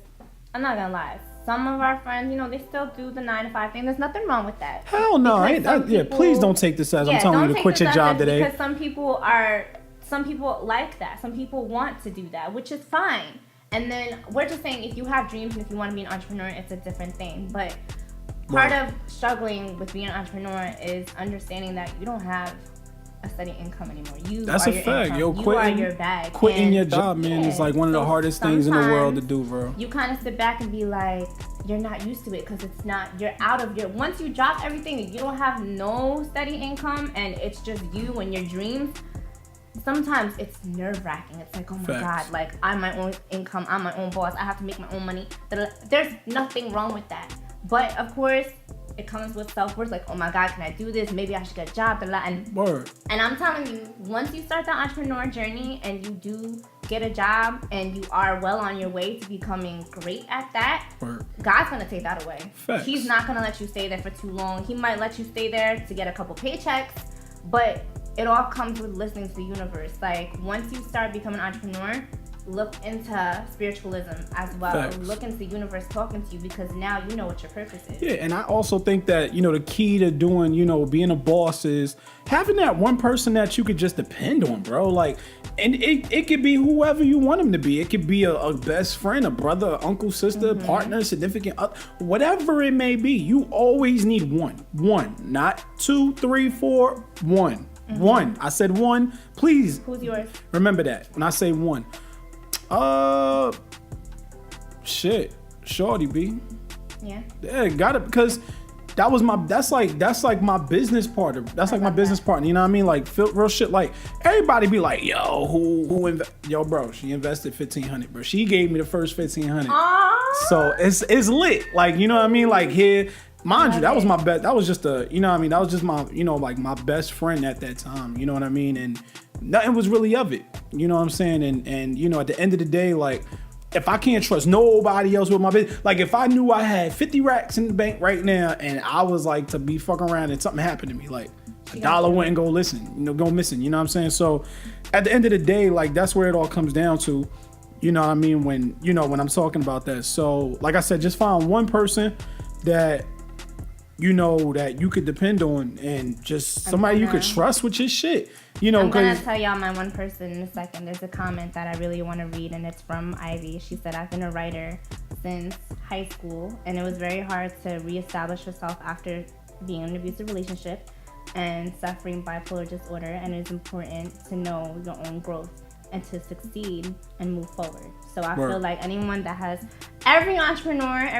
I'm not gonna lie. Some of our friends, they still do the 9-to-5 thing. There's nothing wrong with that. Hell no. Please don't take this as I'm telling you to quit your job today. Because some people like that. Some people want to do that, which is fine. And then we're just saying if you have dreams and if you want to be an entrepreneur, it's a different thing. But part of struggling with being an entrepreneur is understanding that you don't have a steady income anymore. That's a fact. Income. You are your bag. Quitting your job, man, is like one of the hardest things in the world to do, bro. You kind of sit back and be like, you're not used to it because it's not, you're out of your, once you drop everything and you don't have no steady income and it's just you and your dreams, sometimes it's nerve-wracking. It's like, oh my God, like I'm my own income, I'm my own boss, I have to make my own money. There's nothing wrong with that. But of course, it comes with self-worth, like, oh my God, can I do this? Maybe I should get a job. And I'm telling you, once you start the entrepreneur journey and you do get a job and you are well on your way to becoming great at that, God's gonna take that away. Facts. He's not gonna let you stay there for too long. He might let you stay there to get a couple paychecks, but it all comes with listening to the universe. Like once you start becoming an entrepreneur, look into spiritualism as well. Facts. Look into the universe talking to you because now you know what your purpose is. Yeah, and I also think that, the key to doing, being a boss is having that one person that you could just depend on, bro. Like, and it could be whoever you want him to be. It could be a best friend, a brother, uncle, sister, partner, significant other, whatever it may be. You always need one, not 2, 3, 4, one. One. I said one. Please. Who's yours? Remember that when I say one. Shorty B. Yeah, got it, because that's like my business partner. That's like my business partner. You know what I mean? Like real shit. Like everybody be like, yo, bro, she invested $1,500, bro. She gave me the first $1,500. So it's lit. Like, you know what I mean? Like here, mind you, that was my best. That was just that was just my, like my best friend at that time. You know what I mean? And nothing was really of it. You know what I'm saying? And at the end of the day, like, if I can't trust nobody else with my business, like if I knew I had 50 racks in the bank right now and I was like to be fucking around and something happened to me, like $1 wouldn't go missing, you know what I'm saying? So at the end of the day, like that's where it all comes down to, you know what I mean? When I'm talking about that. So like I said, just find one person that that you could depend on and just somebody you could trust with your shit. I'm gonna tell y'all my one person in a second. There's a comment that I really want to read, and it's from Ivy. She said, I've been a writer since high school, and it was very hard to reestablish yourself after being in an abusive relationship and suffering bipolar disorder, and it's important to know your own growth. and to succeed and move forward. So I feel like anyone that has, every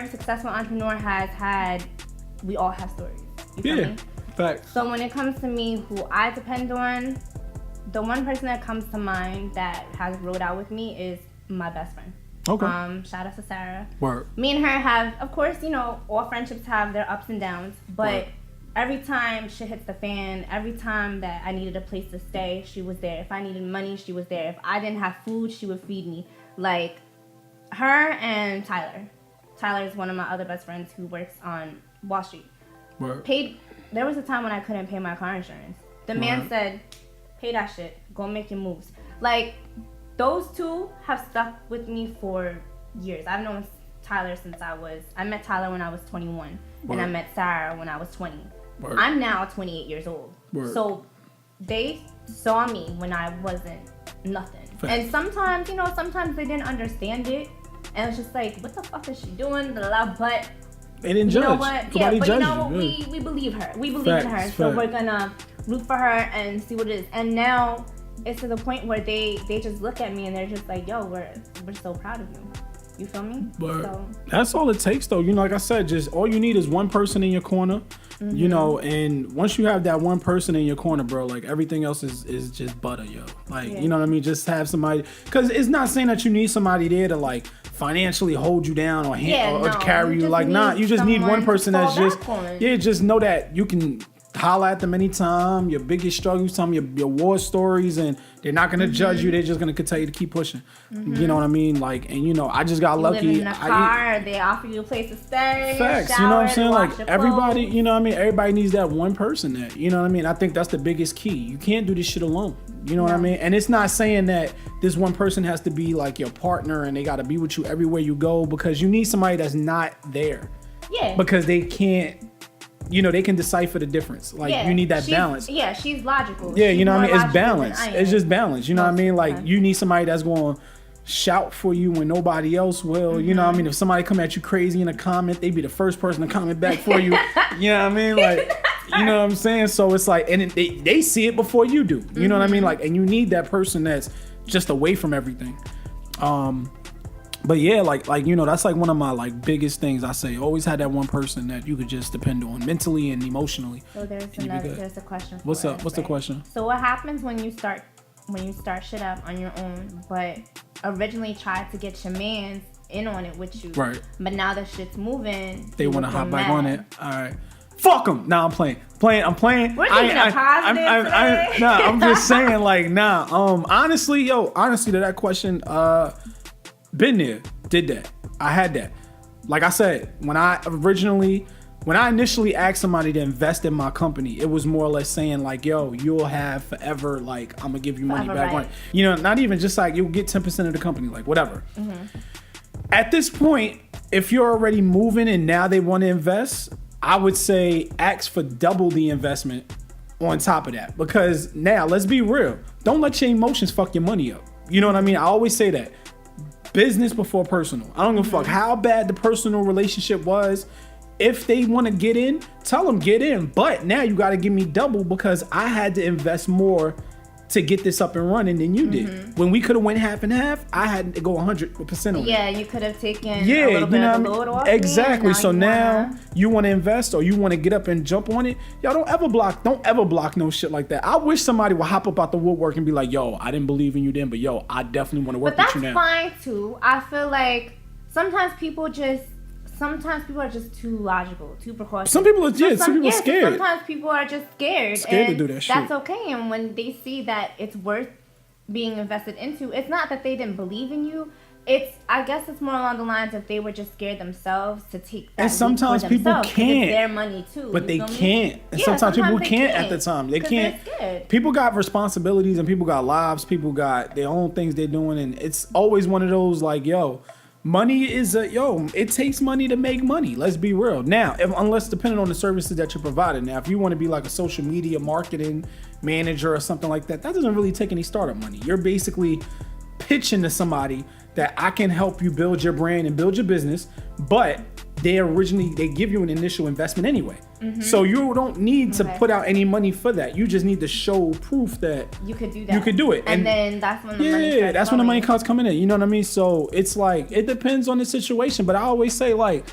successful entrepreneur has had, we all have stories. You feel me? Facts. So when it comes to me, who I depend on, the one person that comes to mind that has rode out with me is my best friend. Okay. Shout out to Sarah. Word. Me and her have, of course, all friendships have their ups and downs, but every time shit hits the fan, every time that I needed a place to stay, she was there. If I needed money, she was there. If I didn't have food, she would feed me. Like, her and Tyler. Tyler is one of my other best friends who works on Wall Street. Word. There was a time when I couldn't pay my car insurance. The man said, pay that shit. Go make your moves. Like, those two have stuck with me for years. I've known Tyler since I met Tyler when I was 21. And I met Sarah when I was 20. Word. I'm now 28 years old. Word. So they saw me when I wasn't nothing. Fact. And sometimes, sometimes they didn't understand it. And it's just like, what the fuck is she doing? But they didn't judge. You know what? Yeah, but you know what? We believe her. We believe in her. So we're gonna root for her and see what it is. And now it's to the point where they just look at me and they're just like, yo, we're so proud of you. You feel me? But that's all it takes, though. Like I said, just all you need is one person in your corner. And once you have that one person in your corner, bro, like everything else is just butter, yo. Like, you know what I mean? Just have somebody, because it's not saying that you need somebody there to like financially hold you down or carry you. Like, you just need one person that's just know that you can holler at them anytime, your biggest struggles, tell them your war stories, and they're not gonna judge you. They're just gonna tell you to keep pushing. You know what I mean? Like, and I just got lucky. Live in a car, they offer you a place to stay. Facts, shower, you know what I'm saying? Like everybody, clothes. you know what I mean? Everybody needs that one person there. You know what I mean? I think that's the biggest key. You can't do this shit alone. You know what I mean? And it's not saying that this one person has to be like your partner and they gotta be with you everywhere you go, because you need somebody that's not there. Yeah. Because they can't. They can decipher the difference. Like, you need that balance. Yeah, she's logical. Yeah, you know what I mean? It's balance. It's just balance. You know what I mean? Like, you need somebody that's going to shout for you when nobody else will. You know what I mean? If somebody come at you crazy in a comment, they be the first person to comment back for you. You know what I mean? Like, you know what I'm saying? So it's like, and they see it before you do. You know what I mean? Like, and you need that person that's just away from everything. But yeah, like that's like one of my like biggest things. I say always had that one person that you could just depend on mentally and emotionally. So there's a question. What's up? What's the question? So what happens when you start shit up on your own, but originally tried to get your mans in on it with you, right? But now that shit's moving, they want to hop back on it. All right. Fuck them. Nah, I'm playing. I'm playing. We're keeping it positive today. I'm just saying, like, honestly, to that question, been there, did that. I had that. Like I said, when I initially asked somebody to invest in my company, it was more or less saying like, yo, you'll have forever, like, I'm gonna give you money back. Right. Not even just like, you'll get 10% of the company, like, whatever. At this point, if you're already moving and now they want to invest, I would say ask for double the investment on top of that. Because now, let's be real. Don't let your emotions fuck your money up. You know what I mean? I always say that. Business before personal. I don't give a fuck how bad the personal relationship was. If they want to get in, tell them get in. But now you got to give me double, because I had to invest more to get this up and running than you did. When we could have went half and half, I had to go 100% on it. Yeah, you could have taken a little bit of the load off. Exactly. So now you want to invest or you want to get up and jump on it. Y'all don't ever block no shit like that. I wish somebody would hop up out the woodwork and be like, yo, I didn't believe in you then, but yo, I definitely want to work with you now. But that's fine too. I feel like sometimes people are just too logical, too precautious. Some people are scared. Sometimes people are just scared to do that shit. That's okay. And when they see that it's worth being invested into, it's not that they didn't believe in you. I guess it's more along the lines of they were just scared themselves to take that. And sometimes people can't. It's their money too. But they can't. And sometimes people can't at the time. They can't. People got responsibilities and people got lives. People got their own things they're doing. And it's always one of those like, yo, money is it takes money to make money. Let's be real. Now, unless depending on the services that you're providing. Now, if you want to be like a social media marketing manager or something like that, that doesn't really take any startup money. You're basically pitching to somebody that I can help you build your brand and build your business, but they give you an initial investment anyway. Mm-hmm. So you don't need to put out any money for that. You just need to show proof that you could do that. You could do it. And then that's when the money starts that's when the money starts coming in. You know what I mean? So it's like, it depends on the situation. But I always say, like,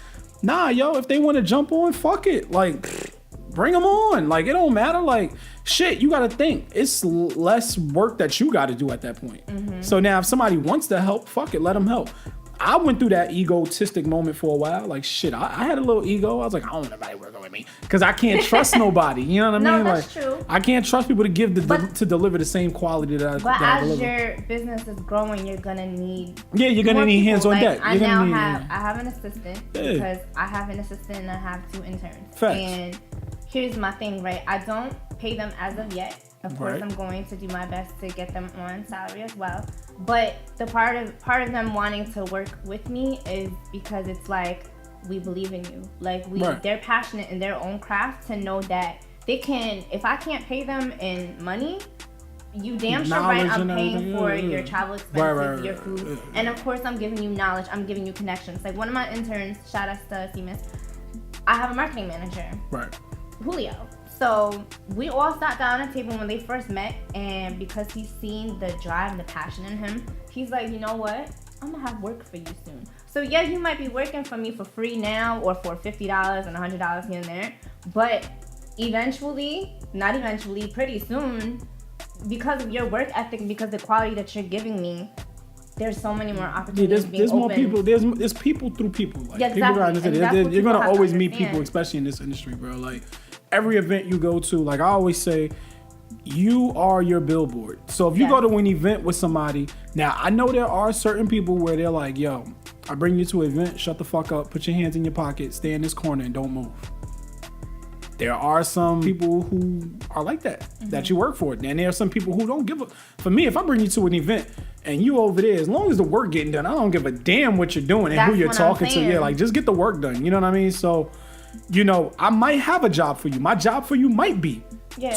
nah, yo, if they want to jump on, fuck it. Like, bring them on. Like, it don't matter. Like, shit, you got to think. It's less work that you got to do at that point. Mm-hmm. So now if somebody wants to help, fuck it, let them help. I went through that egotistic moment for a while. Like, shit, I had a little ego. I was like, I don't want nobody working with me. Because I can't trust nobody. You know what I mean? No, that's true. I can't trust people to to deliver the same quality that I deliver. But as your business is growing, you're going to need... Yeah, you're going to need hands on deck. I have an assistant because I have an assistant and I have 2 interns. Facts. And here's my thing, right? I don't pay them as of yet. Of course, I'm going to do my best to get them on salary as well. But the part of them wanting to work with me is because it's like, we believe in you. Like, they're passionate in their own craft to know that they can, if I can't pay them in money, you damn sure right I'm paying for your travel expenses, your food. And of course, I'm giving you knowledge. I'm giving you connections. Like, one of my interns, shout out to Seamus, I have a marketing manager. Right. Julio. So we all sat down at a table when they first met, and because he's seen the drive and the passion in him, he's like, you know what? I'm gonna have work for you soon. So yeah, you might be working for me for free now or for $50 and $100 here and there, but pretty soon, because of your work ethic, because of the quality that you're giving me, there's so many more opportunities there's more people. There's people through people. Like, yeah, exactly. You're gonna always meet people, especially in this industry, bro. Like, every event you go to, like I always say, you are your billboard. So if you go to an event with somebody, now I know there are certain people where they're like, yo, I bring you to an event, shut the fuck up, put your hands in your pocket, stay in this corner and don't move. There are some people who are like that, that you work for. And there are some people who don't give a... For me, if I bring you to an event and you over there, as long as the work getting done, I don't give a damn what you're doing and who you're talking to. Yeah, like, just get the work done. You know what I mean? So, you know, I might have a job for you. My job for you might be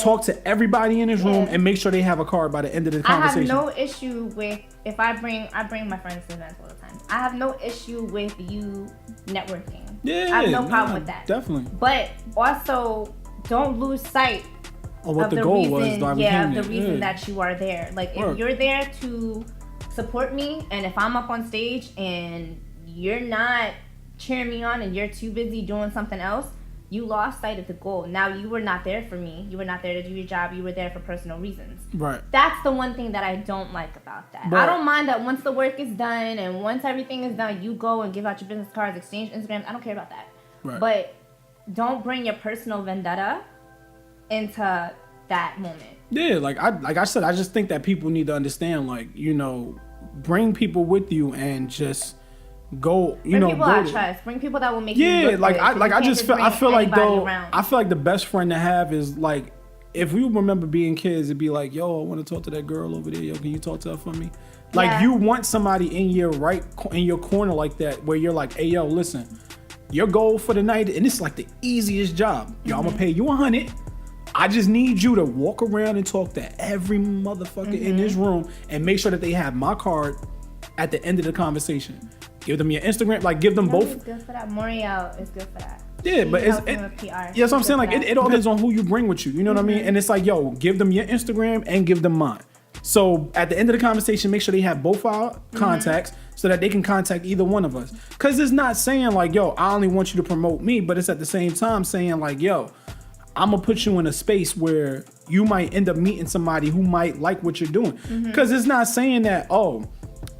talk to everybody in this room and make sure they have a card by the end of the conversation. I have no issue with, if I bring my friends to events all the time. I have no issue with you networking. Yeah, I have no problem with that. Definitely. But also, don't lose sight of what the goal was. The reason that you are there. Like, if you're there to support me, and if I'm up on stage and you're not cheering me on and you're too busy doing something else, you lost sight of the goal. Now, you were not there for me. You were not there to do your job. You were there for personal reasons. Right. That's the one thing that I don't like about that. I don't mind that once the work is done and once everything is done, you go and give out your business cards, exchange Instagrams. I don't care about that. Right. But don't bring your personal vendetta into that moment. Yeah, like I said, I just think that people need to understand, like, you know, bring people with you and just go, bring people I trust. Bring people that will make you look like good. I feel like the best friend to have is, like, if we remember being kids, it'd be like, yo, I want to talk to that girl over there. Yo, can you talk to her for me? Like, you want somebody in your corner like that, where you're like, hey, yo, listen, your goal for the night, and it's like the easiest job. Yo, I'm gonna pay you $100. I just need you to walk around and talk to every motherfucker in this room and make sure that they have my card at the end of the conversation. Give them your Instagram, like, give them both. It's good for that. Moriel is good for that. Yeah, but that's what I'm saying. Like, it all depends on who you bring with you. You know what I mean? And it's like, yo, give them your Instagram and give them mine. So at the end of the conversation, make sure they have both our contacts so that they can contact either one of us. Because it's not saying like, yo, I only want you to promote me, but it's at the same time saying like, yo, I'm going to put you in a space where you might end up meeting somebody who might like what you're doing. Because it's not saying that, oh,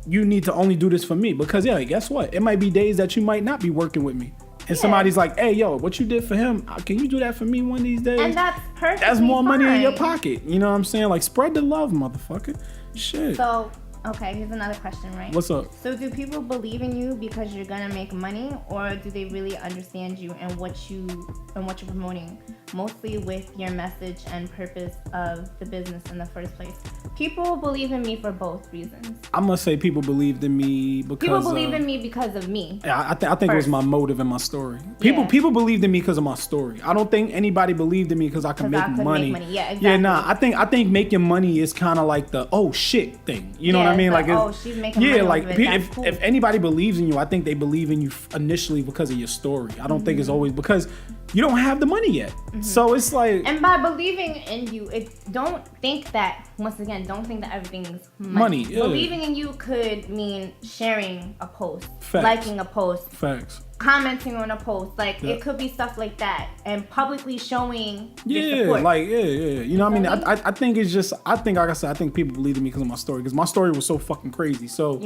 you need to only do this for me. Because, yeah, guess what? It might be days that you might not be working with me. And somebody's like, hey, yo, what you did for him, can you do that for me one of these days? And that's perfect. That's more money in your pocket. You know what I'm saying? Like, spread the love, motherfucker. Shit. So, okay, here's another question, right? What's up? So do people believe in you because you're gonna make money, or do they really understand you and what you're promoting, mostly with your message and purpose of the business in the first place? People believe in me for both reasons. I'm gonna say people believed in me because people believe in me because of me. Yeah, I think it was my motive and my story. People believed in me because of my story. I don't think anybody believed in me because I could make money. Yeah, exactly. Yeah, nah. I think making money is kind of like the oh shit thing. You know what I mean? Like, she's making money. Yeah, like if anybody believes in you, I think they believe in you initially because of your story. I don't think it's always because you don't have the money yet. So it's like, and by believing in you, don't think that everything's money. Yeah. Believing in you could mean sharing a post, Facts. liking a post, facts. commenting on a post. Like it could be stuff like that, and publicly showing your Yeah, support. like you know what I mean? I think it's just, like I said, I think people believe in me because of my story, because my story was so fucking crazy. So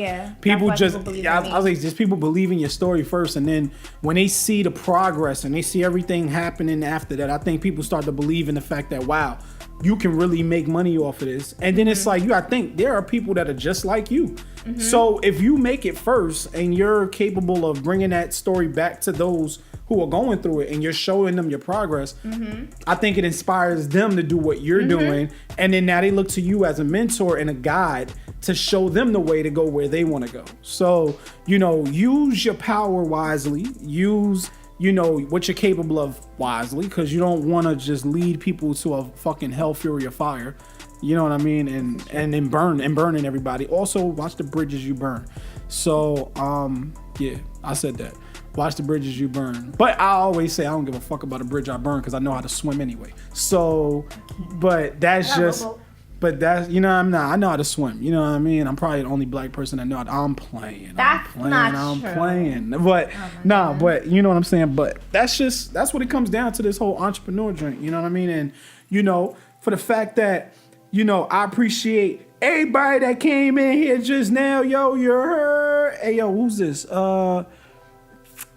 people just, I was like, just people believe in your story first, and then when they see the progress and they see everything happening after that, I think people start to believe in the fact that, wow, you can really make money off of this. And then it's like, I think there are people that are just like you. So if you make it first and you're capable of bringing that story back to those who are going through it and you're showing them your progress, I think it inspires them to do what you're doing. And then now they look to you as a mentor and a guide to show them the way to go where they want to go. So, use your power wisely. Use what you're capable of wisely, because you don't want to just lead people to a fucking hell, fury, or fire. You know what I mean? And then burning everybody. Also, watch the bridges you burn. So, I said that. Watch the bridges you burn. But I always say I don't give a fuck about a bridge I burn because I know how to swim anyway. So, but that's just... But that's, I know how to swim. You know what I mean? I'm probably the only black person that know how to, I'm playing. That's not true. I'm playing. But, but you know what I'm saying? But that's what it comes down to, this whole entrepreneur drink. You know what I mean? And, for the fact that, I appreciate everybody that came in here just now. Yo, you heard? Hey, yo, who's this? My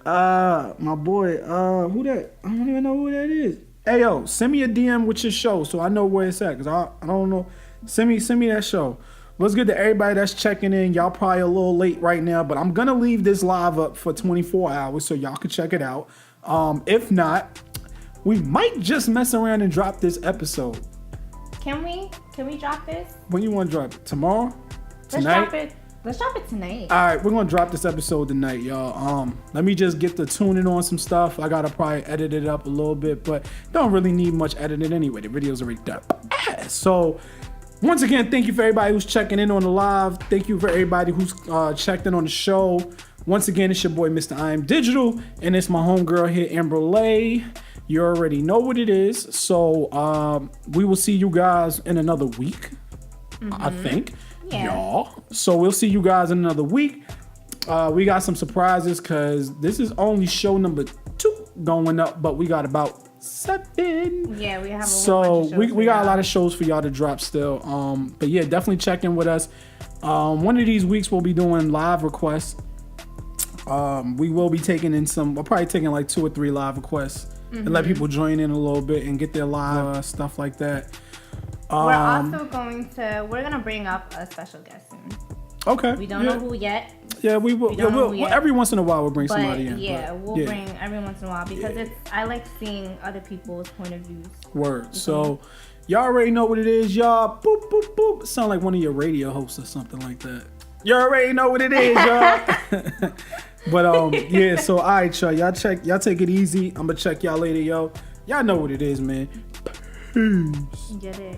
boy, who that? I don't even know who that is. Hey, yo, send me a DM with your show so I know where it's at, because I don't know. Send me that show. What's good to everybody that's checking in. Y'all probably a little late right now, but I'm going to leave this live up for 24 hours so y'all can check it out. If not, we might just mess around and drop this episode. Can we drop this? When you want to drop it? Tomorrow? Tonight? Let's drop it tonight. All right, we're going to drop this episode tonight, y'all. Let me just get the tuning on some stuff. I got to probably edit it up a little bit, but don't really need much editing anyway. The video's already done. So, once again, thank you for everybody who's checking in on the live. Thank you for everybody who's checked in on the show. Once again, it's your boy, Mr. I Am Digital, and it's my homegirl here, Amber Lay. You already know what it is. So, we will see you guys in another week, I think. Yeah. Y'all. So we'll see you guys in another week. We got some surprises because this is only show number 2 going up, but we got about 7. Yeah, we have a so bunch of shows we got a lot of shows for y'all to drop still. But yeah, definitely check in with us. One of these weeks we'll be doing live requests. We will be taking in we're probably taking like 2 or 3 live requests and let people join in a little bit and get their live stuff like that. We're also we're gonna bring up a special guest soon. Okay. We don't know who yet. Yeah, we will. We'll every once in a while we'll bring somebody in. Yeah, we'll bring every once in a while because I like seeing other people's point of views. Word. So y'all already know what it is, y'all. Boop, boop, boop. It sound like one of your radio hosts or something like that. You already know what it is, y'all. But yeah, so all right, y'all. Y'all take it easy. I'm gonna check y'all later, yo. Y'all know what it is, man. Peace. Get it.